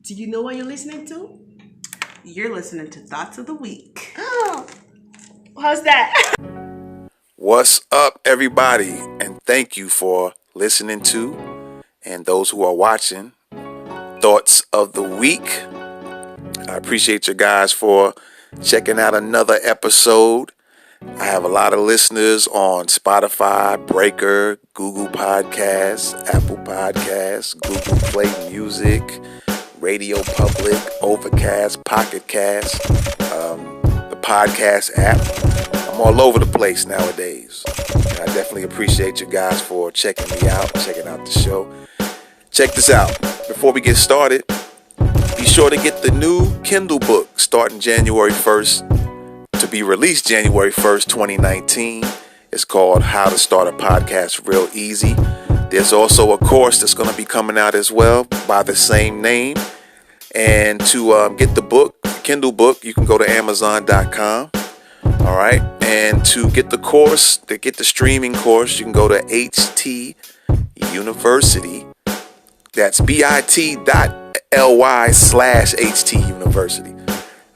Do you know what you're listening to? You're listening to Thoughts of the Week. Oh, how's that? What's up, everybody? And thank you for listening to and those who are watching Thoughts of the Week. I appreciate you guys for checking out another episode. I have a lot of listeners on Spotify, Breaker, Google Podcasts, Apple Podcasts, Google Play Music, Radio Public, Overcast, Pocket Cast, the podcast app. I'm all over the place nowadays. And I definitely appreciate you guys for checking me out, checking out the show. Check this out. Before we get started, be sure to get the new Kindle book starting January 1st to be released January 1st, 2019. It's called How to Start a Podcast Real Easy. There's also a course that's going to be coming out as well by the same name. And to get the book, Kindle book, you can go to Amazon.com. All right. And to get the course, to get the streaming course, you can go to HT University. That's bit.ly/HT University.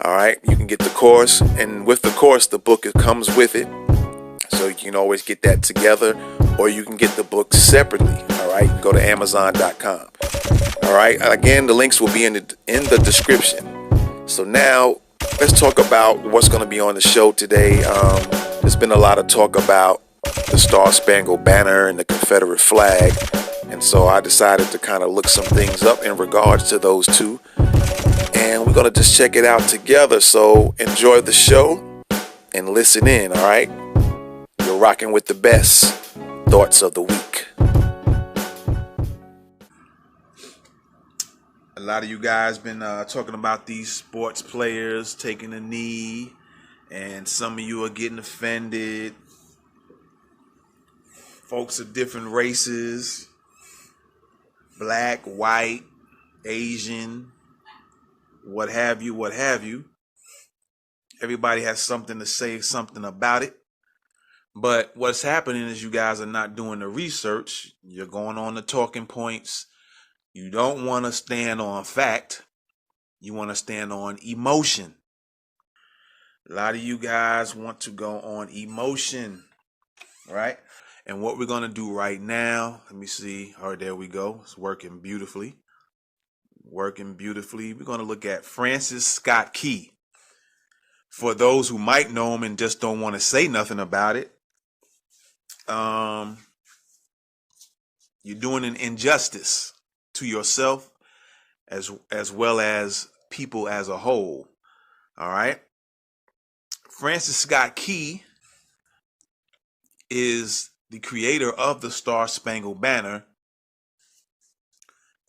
All right. You can get the course. And with the course, the book, it comes with it. So you can always get that together. Or you can get the book separately. All right. You can go to Amazon.com. All right. Again, the links will be in the description. So now, let's talk about what's going to be on the show today. There's been a lot of talk about the Star Spangled Banner and the Confederate Flag. And so I decided to kind of look some things up in regards to those two. And we're going to just check it out together. So enjoy the show and listen in, all right? You're rocking with the best Thoughts of the Week. A lot of you guys been talking about these sports players taking a knee, and some of you are getting offended. Folks of different races, black, white, Asian, what have you, what have you. Everybody has something to say, something about it. But what's happening is you guys are not doing the research. You're going on the talking points. You don't want to stand on fact. You want to stand on emotion. A lot of you guys want to go on emotion, right? And what we're going to do right now, let me see. All right, there we go. It's working beautifully. Working beautifully. We're going to look at Francis Scott Key. For those who might know him and just don't want to say nothing about it, you're doing an injustice to yourself as well as people as a whole. All right. Francis Scott Key is the creator of the Star Spangled Banner,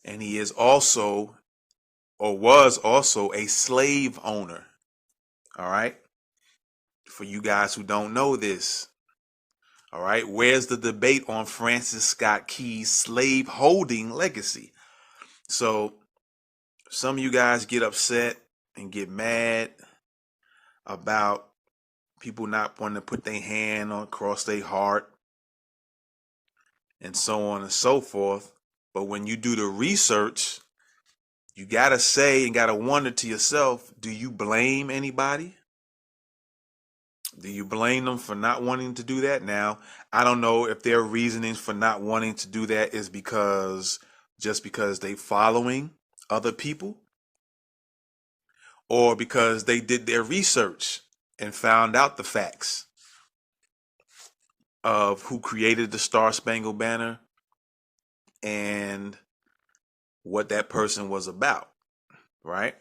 and he is also, or was also, a slave owner. All right. For you guys who don't know this, all right, where's the debate on Francis Scott Key's slave holding legacy? So some of you guys get upset and get mad about people not wanting to put their hand across their heart and so on and so forth. But when you do the research, you got to say and got to wonder to yourself, do you blame anybody? Do you blame them for not wanting to do that? Now, I don't know if their reasonings for not wanting to do that is just because they following other people, or because they did their research and found out the facts of who created the Star Spangled Banner and what that person was about, right?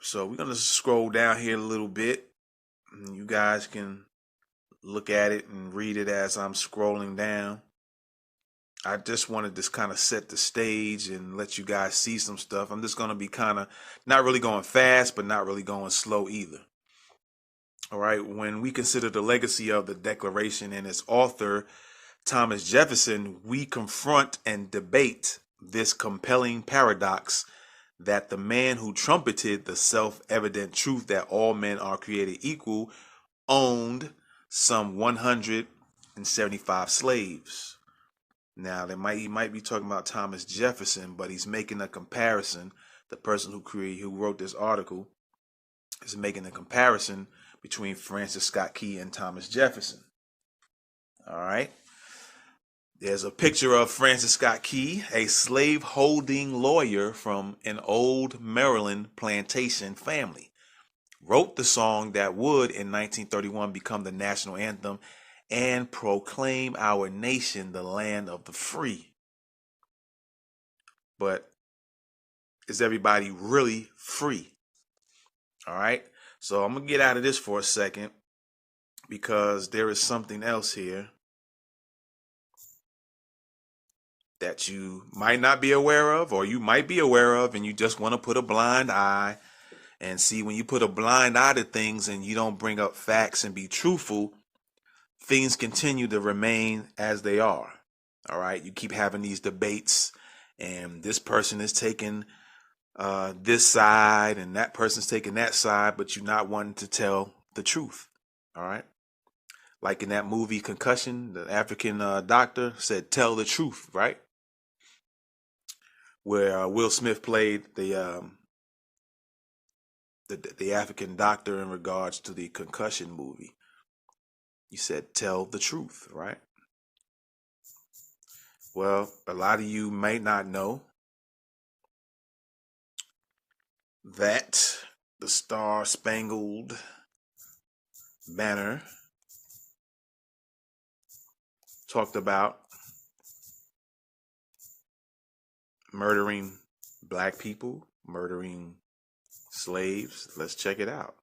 So we're going to scroll down here a little bit. And you guys can look at it and read it as I'm scrolling down. I just wanted to kind of set the stage and let you guys see some stuff. I'm just going to be kind of not really going fast, but not really going slow either. All right. When we consider the legacy of the Declaration and its author, Thomas Jefferson, we confront and debate this compelling paradox that the man who trumpeted the self-evident truth that all men are created equal owned some 175 slaves. Now, he might be talking about Thomas Jefferson, but he's making a comparison. The person who wrote this article is making a comparison between Francis Scott Key and Thomas Jefferson. All right. There's a picture of Francis Scott Key, a slave-holding lawyer from an old Maryland plantation family. Wrote the song that would, in 1931, become the national anthem and proclaim our nation the land of the free. But is everybody really free? All right. So I'm going to get out of this for a second because there is something else here that you might not be aware of, or you might be aware of, and you just want to put a blind eye. And see, when you put a blind eye to things and you don't bring up facts and be truthful, things continue to remain as they are. All right. You keep having these debates, and this person is taking this side and that person's taking that side, but you're not wanting to tell the truth. All right. Like in that movie Concussion, the African doctor said, "Tell the truth," right? Where Will Smith played the African doctor in regards to the Concussion movie. He said, "Tell the truth," right? Well, a lot of you may not know that the Star Spangled Banner talked about murdering black people, murdering slaves. Let's check it out.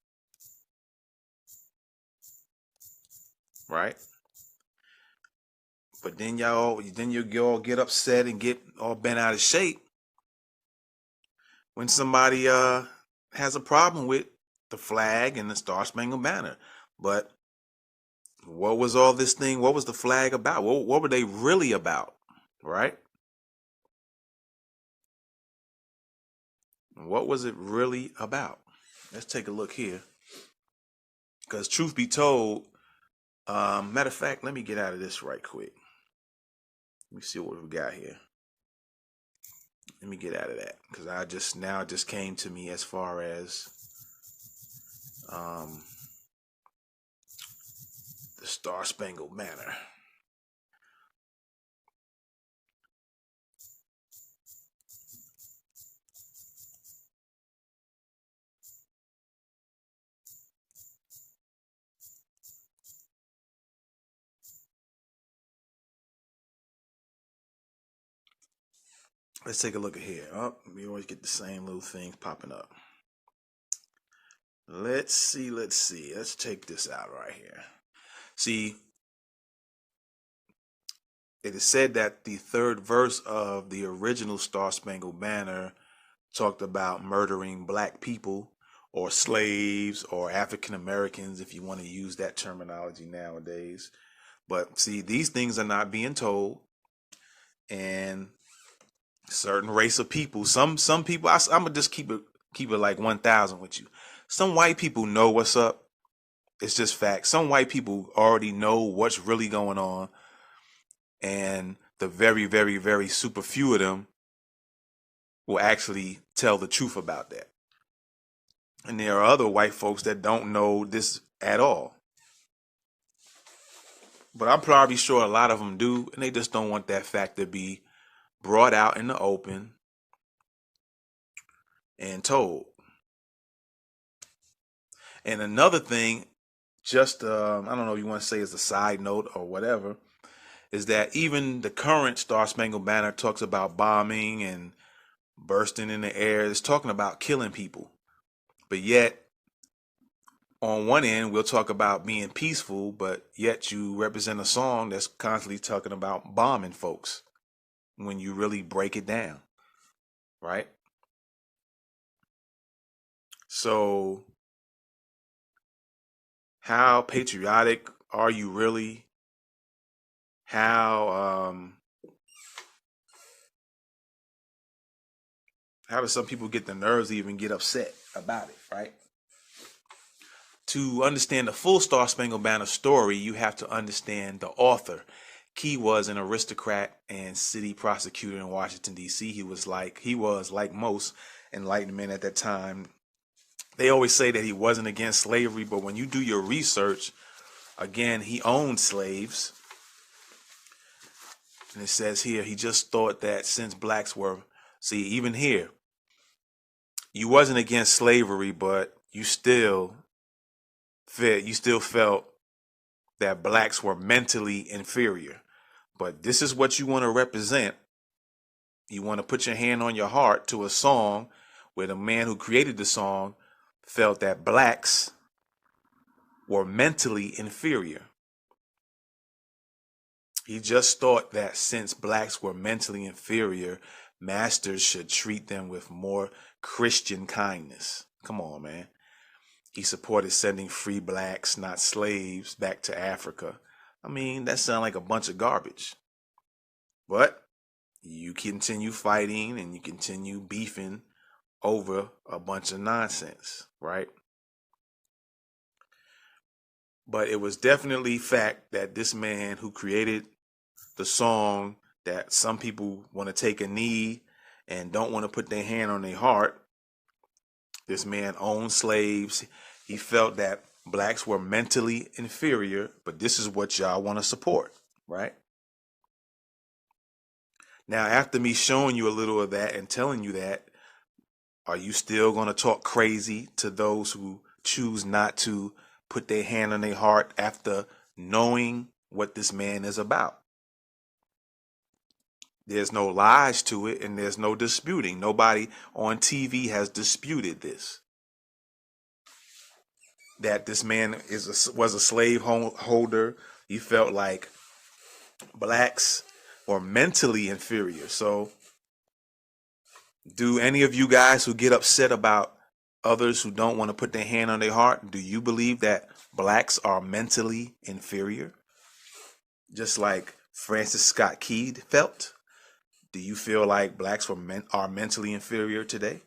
Right? But then you all get upset and get all bent out of shape when somebody has a problem with the flag and the Star Spangled Banner. But what was all this thing? What was the flag about? What were they really about? Right? What was it really about? Let's take a look here. Because truth be told, matter of fact, let me get out of this right quick. Let me see what we got here. Let me get out of that because it just came to me as far as the Star Spangled Banner. Let's take a look at here. Oh, we always get the same little things popping up. Let's see. Let's check this out right here. See, it is said that the third verse of the original Star Spangled Banner talked about murdering black people or slaves or African Americans, if you want to use that terminology nowadays. But see, these things are not being told. And certain race of people, some people, I'm gonna just keep it like 1,000 with you. Some white people know what's up. It's just fact. Some white people already know what's really going on, and the very, very, very super few of them will actually tell the truth about that. And there are other white folks that don't know this at all. But I'm probably sure a lot of them do, and they just don't want that fact to be brought out in the open and told. And another thing, just I don't know if you want to say as a side note or whatever, is that even the current Star Spangled Banner talks about bombing and bursting in the air. It's talking about killing people. But yet, on one end, we'll talk about being peaceful, but yet you represent a song that's constantly talking about bombing folks when you really break it down, right? So, how patriotic are you really? How do some people get the nerves to even get upset about it, right? To understand the full Star Spangled Banner story, you have to understand the author, Key was an aristocrat and city prosecutor in Washington, D.C. He was like most enlightened men at that time. They always say that he wasn't against slavery, but when you do your research, again, he owned slaves. And it says here, he just thought that since blacks were, see, even here, you wasn't against slavery, but you still felt that blacks were mentally inferior. But this is what you want to represent. You want to put your hand on your heart to a song where the man who created the song felt that blacks were mentally inferior. He just thought that since blacks were mentally inferior, masters should treat them with more Christian kindness. Come on, man. He supported sending free blacks, not slaves, back to Africa. I mean, that sounds like a bunch of garbage. But you continue fighting and you continue beefing over a bunch of nonsense, right? But it was definitely fact that this man who created the song that some people want to take a knee and don't want to put their hand on their heart, this man owned slaves. He felt that blacks were mentally inferior, but this is what y'all want to support, right? Now, after me showing you a little of that and telling you that, are you still going to talk crazy to those who choose not to put their hand on their heart after knowing what this man is about? There's no lies to it and there's no disputing. Nobody on TV has disputed this. That this man was a slave holder. He felt like blacks were mentally inferior. So do any of you guys who get upset about others who don't want to put their hand on their heart, do you believe that blacks are mentally inferior? Just like Francis Scott Key felt? Do you feel like blacks are mentally inferior today?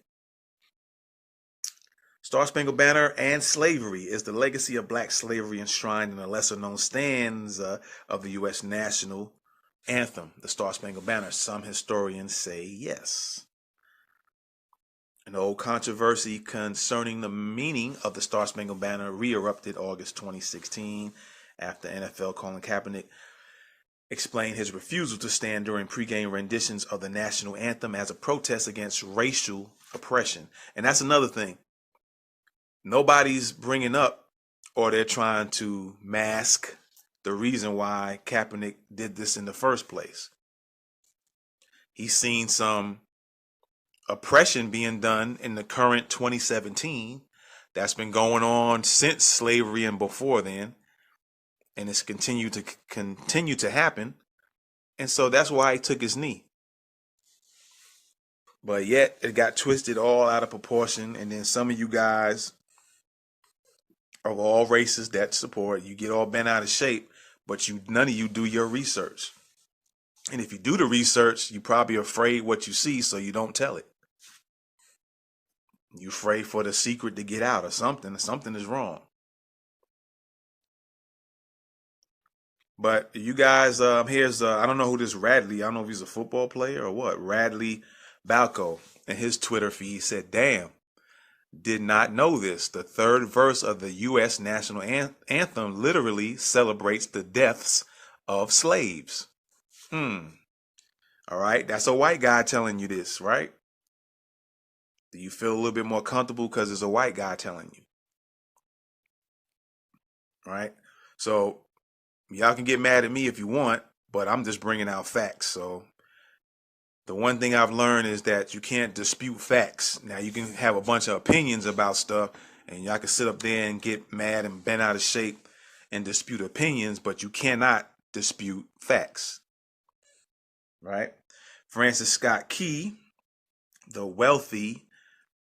Star Spangled Banner and slavery is the legacy of black slavery enshrined in a lesser known stanza of the U.S. national anthem, the Star Spangled Banner. Some historians say yes. An old controversy concerning the meaning of the Star Spangled Banner re-erupted August 2016 after NFL Colin Kaepernick explained his refusal to stand during pregame renditions of the national anthem as a protest against racial oppression. And that's another thing. Nobody's bringing up, or they're trying to mask the reason why Kaepernick did this in the first place. He's seen some oppression being done in the current 2017 that's been going on since slavery and before then, and it's continue to happen, and so that's why he took his knee. But yet it got twisted all out of proportion, and then some of you guys of all races that support, you get all bent out of shape, but none of you do your research. And if you do the research, you're probably afraid what you see, so you don't tell it. You're afraid for the secret to get out or something. Something is wrong. But you guys, here's, I don't know who this Radley, I don't know if he's a football player or what, Radley Balco, in his Twitter feed said, damn, did not know this. The third verse of the U.S. national anthem literally celebrates the deaths of slaves. All right, that's a white guy telling you this, right? Do you feel a little bit more comfortable because it's a white guy telling you? All right, so y'all can get mad at me if you want, but I'm just bringing out facts. So the one thing I've learned is that you can't dispute facts. Now, you can have a bunch of opinions about stuff, and y'all can sit up there and get mad and bent out of shape and dispute opinions, but you cannot dispute facts. Right? Francis Scott Key, the wealthy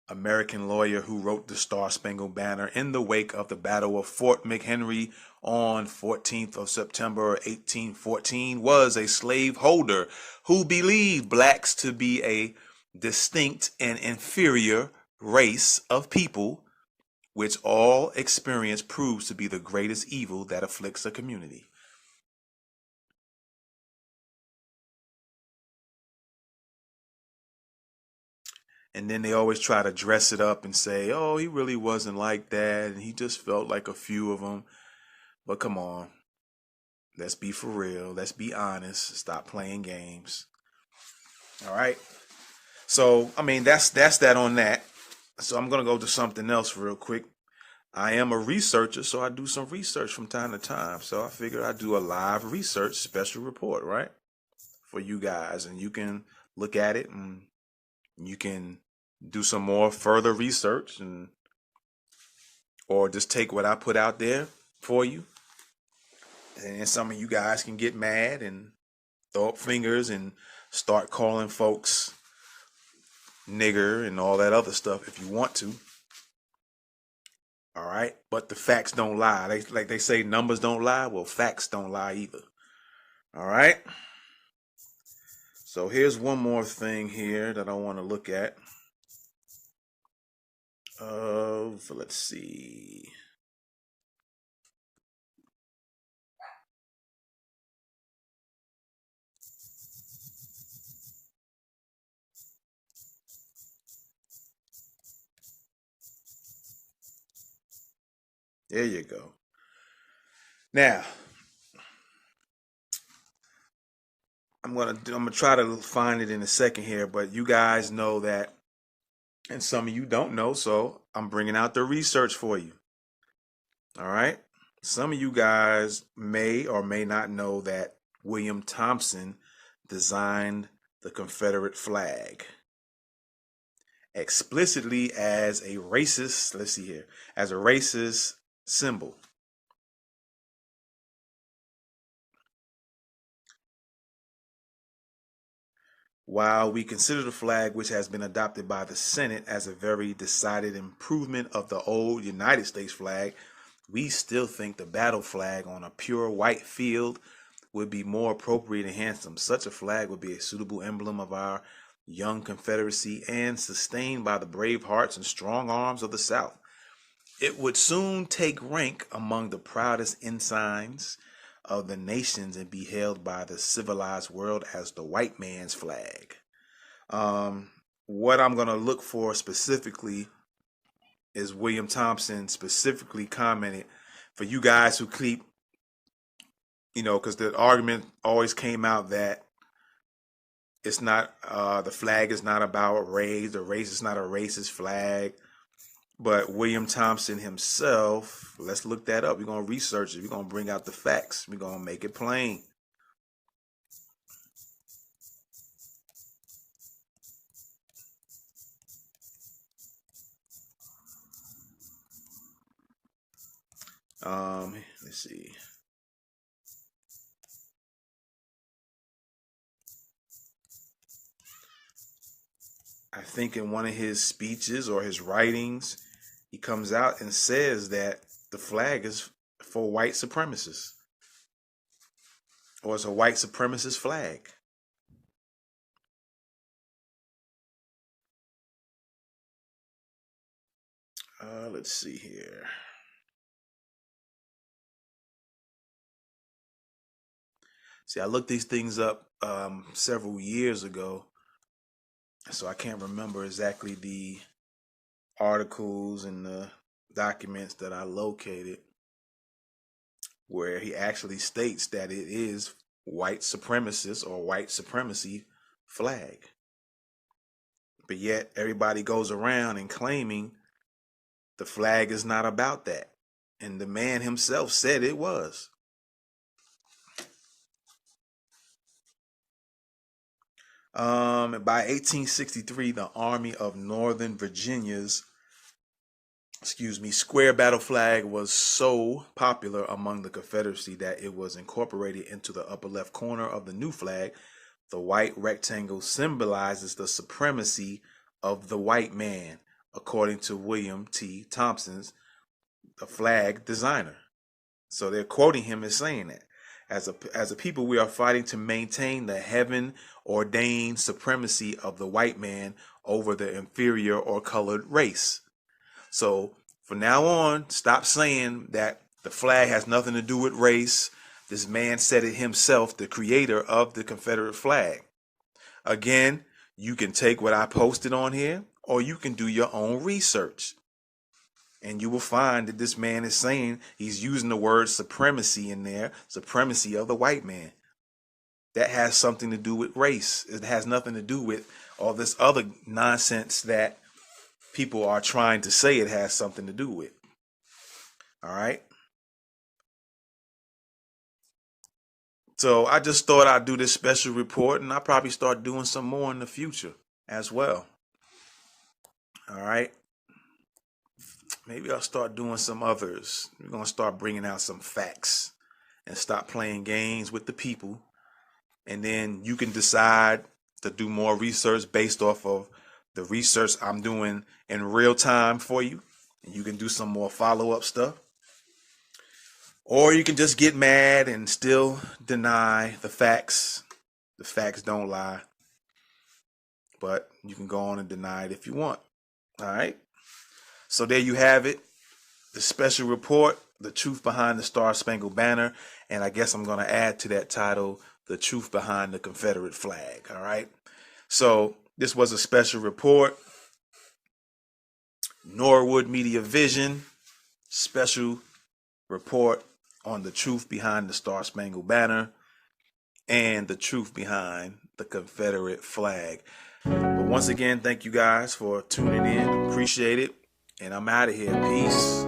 American lawyer who wrote the Star Spangled Banner in the wake of the Battle of Fort McHenry on 14th of September 1814, was a slaveholder who believed blacks to be a distinct and inferior race of people, which all experience proves to be the greatest evil that afflicts a community. And then they always try to dress it up and say, oh, he really wasn't like that. And he just felt like a few of them. But come on. Let's be for real. Let's be honest. Stop playing games. All right. So, I mean, that's that on that. So I'm going to go to something else real quick. I am a researcher, so I do some research from time to time. So I figured I'd do a live research special report, right? For you guys. And you can look at it and you can do some more further research and or just take what I put out there for you. And some of you guys can get mad and throw up fingers and start calling folks nigger and all that other stuff if you want to. All right. But the facts don't lie. They say numbers don't lie. Well, facts don't lie either. All right. So here's one more thing here that I want to look at. So let's see. There you go. Now, I'm gonna try to find it in a second here, but you guys know that, and some of you don't know, so I'm bringing out the research for you. All right. Some of you guys may or may not know that William Thompson designed the Confederate flag explicitly as a racist, let's see here, as a racist symbol. While we consider the flag, which has been adopted by the Senate, as a very decided improvement of the old United States flag, we still think the battle flag on a pure white field would be more appropriate and handsome. Such a flag would be a suitable emblem of our young Confederacy and sustained by the brave hearts and strong arms of the South. It would soon take rank among the proudest ensigns of the nations and be hailed by the civilized world as the white man's flag. What I'm going to look for specifically is William Thompson specifically commented for you guys who keep, because the argument always came out that it's not, the flag is not about race, the race is not a racist flag. But William Thompson himself, let's look that up. We're going to research it. We're going to bring out the facts. We're going to make it plain. Let's see. I think in one of his speeches or his writings, he comes out and says that the flag is for white supremacists, or it's a white supremacist flag. Let's see here. See, I looked these things up several years ago, so I can't remember exactly the articles and the documents that I located where he actually states that it is white supremacist or white supremacy flag. But yet everybody goes around and claiming the flag is not about that. And the man himself said it was. By 1863, the Army of Northern Virginia's square battle flag was so popular among the Confederacy that it was incorporated into the upper left corner of the new flag. The white rectangle symbolizes the supremacy of the white man, according to William T. Thompson's, the flag designer. So they're quoting him as saying that. As a people, we are fighting to maintain the heaven-ordained supremacy of the white man over the inferior or colored race. So from now on, stop saying that the flag has nothing to do with race. This man said it himself, the creator of the Confederate flag. Again, you can take what I posted on here, or you can do your own research. And you will find that this man is saying, he's using the word supremacy in there, supremacy of the white man. That has something to do with race. It has nothing to do with all this other nonsense that people are trying to say it has something to do with. All right. So I just thought I'd do this special report, and I'll probably start doing some more in the future as well. All right. Maybe I'll start doing some others. We're going to start bringing out some facts and stop playing games with the people. And then you can decide to do more research based off of the research I'm doing in real time for you. And you can do some more follow-up stuff. Or you can just get mad and still deny the facts. The facts don't lie. But you can go on and deny it if you want. All right. So there you have it. The special report, the truth behind the Star Spangled Banner. And I guess I'm going to add to that title, the truth behind the Confederate flag. All right. So this was a special report. Norwood Media Vision, special report on the truth behind the Star Spangled Banner and the truth behind the Confederate flag. But once again, thank you guys for tuning in. Appreciate it. And I'm out of here. Peace.